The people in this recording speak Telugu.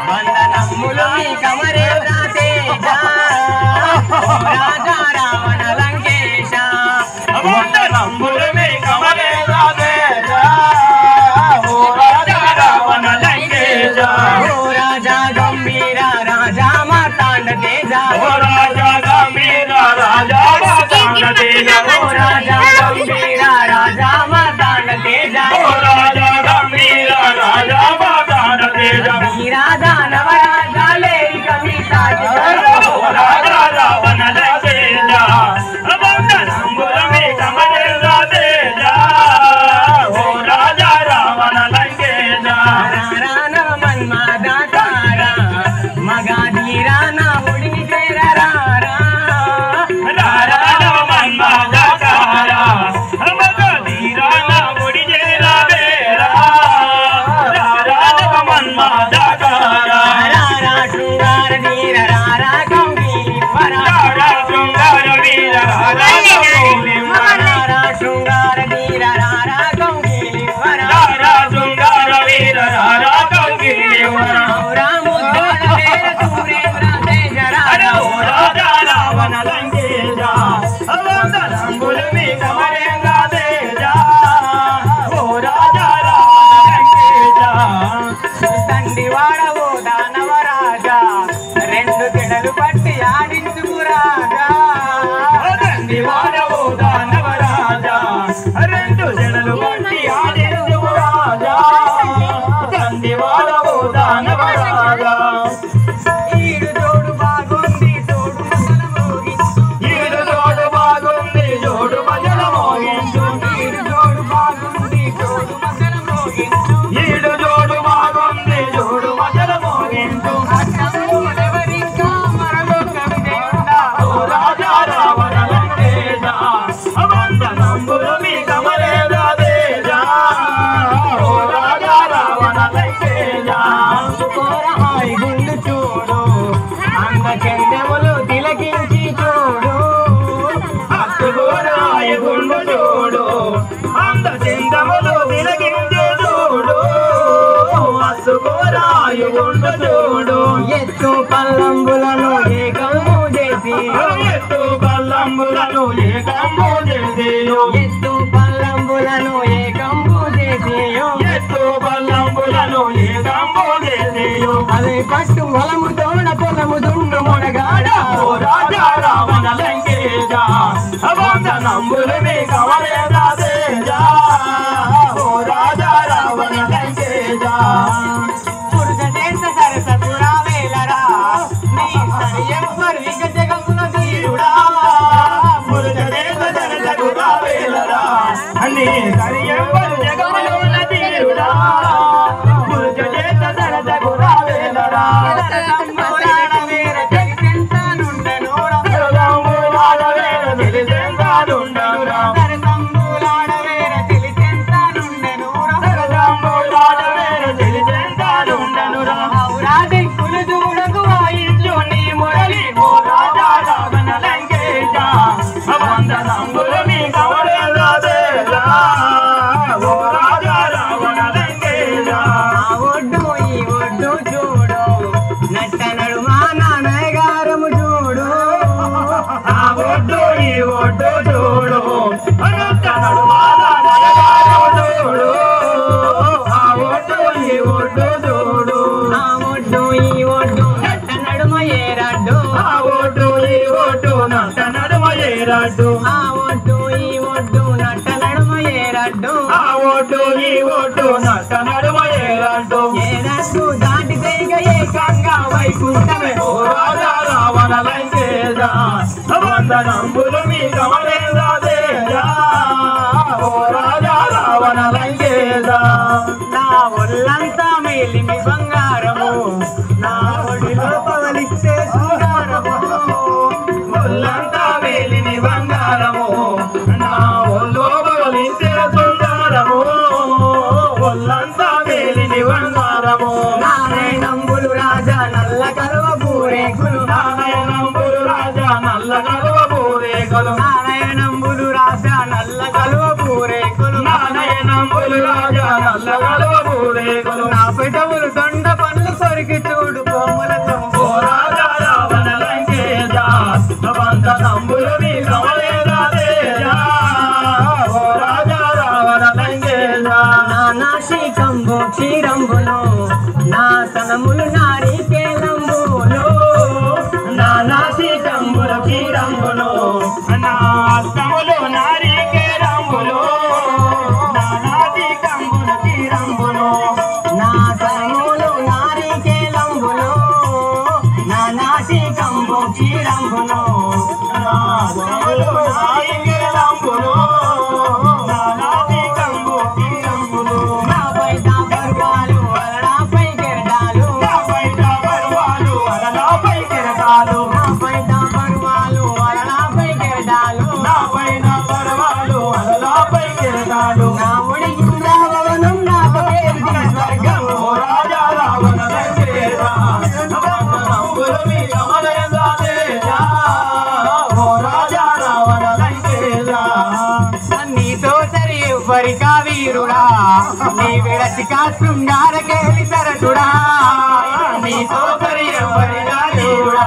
వందనములు మీ కమరేంద్ర తేజ రాజా రావణ లంకేశ వందనములు మీ కమరేంద్ర తేజ రాజా రావణ లంకేశ రాజా గంభీర రాజా మార్తాండ తేజ రాజా గంభీర రాజా మార్తాండ తేజ రాజా గంభీర రాజా మార్తాండ తేజ రాజా గంభీర రాజా మార్తాండ తేజ రాజా నవరాజా లేరి కవితా రాజా రావణ లంకేశ వందనములు మీ కమరేంద్ర తేజ రాజా రావణ లంకేశ రానా మన్మదాకార మగాధీరా నా ఒడిని చేరరా రానా మన్మదాకార మగాధీరా నా ఒడి చేరవేరా రానా మన్మదాకార రారా శృంగార వీర రారా గౌరీలి రారా శృంగార వీర రారా గౌరీలి రారా శృంగార వీర రారా గౌరీలి రారా శృంగార వీర రారా గౌరీలి రాముద్దోళ వీర సూరేంద్ర తేజ రాజా రావణ లంకేశ వందనములు మీ కమరేంద్ర తేజ ఓ రాజా రావణ లంకేశ తండ్రివాడవో దానవరాజా రెండు జడలు పట్టి ఆడించుకు రాజా తండ్రివాడవో దానవరాజా రెండు జడలు పట్టి ఆడించుకు రాజా తండ్రివాడవో దానవరాజా ఈడు జోడు బాగుంది జోడు మజల మోగించు ఈడు జోడు బాగుంది జోడు మజల మోగించు ఈడు జోడు బాగుంది జోడు మజల మోగించు ఈడు జోడు బాగుంది జోడు మజల మోగించు అట్టమూలెవరింకా మరొక విజయుడా ఓ రాజా రావణ లంకేశ వందనములు మీ కమరేంద్ర తేజ ఓ రాజా రావణ లంకేశ కోరహాయి గుండు చూడు అంద చందములు తిలకించి చూడు అత్తుకోరాయి గుండు చూడు అంద చందములు తిలకించి చూడు అత్తుకోరాయి గుండు చూడు ఎత్తు పల్లంబులను ఏకము చేసి ఎత్తు పల్లంబులను ఏకము చేసి ఎత్తు పల్లంబులను ఏకము చేసి ఎత్తు పల్లంబులను ఏకము చేసి అదే పట్టు వలము తోడ పొలము దుండు మొడగాడ ఓ రాజా రావణ లంకేశ వందనములు మీ కమరేంద్ర తేజ ఓ రాజా రావణ లంకేశ పురుష దేశ సరసపురా వేలరా నీ సరి ఎవ్వరు ఇక జగమున తీరుడా పురుష దేశ సరసపురా వేలరా నీ సరి ఎవ్వరు జగమున తీరుడా పురుష దేశ సరసపురా వేలరా సంబరాడ వేర జగెంతానుండెనురా సంబరాడ వేర తెలిసెంతానుండెనురా సంబరాడ వేర తెలిసెంతానుండెనురా సంబరాడ వేర తెలిసెంతానుండెనురా ఔరాది కులుదుగుడకు వాయించు నీ మురళి ఓ రాజా రావణ లంకేశ వందనములు మీ కమరేంద్ర తేజ ఓ రాజా రావణ లంకేశ ఒడ్డు ఈ ఒడ్డు చూడు నట్ట నడుమా నాన్నగారము చూడు ఆ ఒడ్డు ఈ ఒడ్డు చూడు నట్ట నడుమా నాన్నగారము చూడు ఆ ఒడ్డు ఈ ఒడ్డు చూడు ఆ ఒడ్డు ఈ ఒడ్డు నట్ట నడుమ ఏరడ్డు ఆ ఒడ్డు ఈ ఒడ్డు నట్ట నడుమ ఏరడ్డు ఆ ఒడ్డు ఈ ఒడ్డు నట్ట నడుమ ఏరడ్డు ఆ ఒడ్డు ఈ ఒడ్డు నట్ట నడుమ ఏరడ్డు ఏరడ్డు దాటితే ఇక ఏకంగా వైకుంఠమే ఓ రాజా రావణ లంకేశ వందనములు మీ కమరేంద్ర తేజ ఓ రాజా రావణ లంకేశ నా ఒళ్ళంతా మేలిమి బంగారము నా ఒడిలో పవలిస్తే శృంగారము ఒళ్ళంతా మేలిమి బంగారము నా ఒళ్ళో పవలిస్తే శృంగారము ఒళ్ళంతా మేలిమి బంగారము నారాయణంబులు రాజా నల్ల కలువ పూరేకులు నారాయణంబులు రాజా నల్ల కలువ పూరేకులు వీరుడా నీ విడచిక శృంగారకేలి తరచుడా నీ సోదరి ఎవరిగా వీరుడా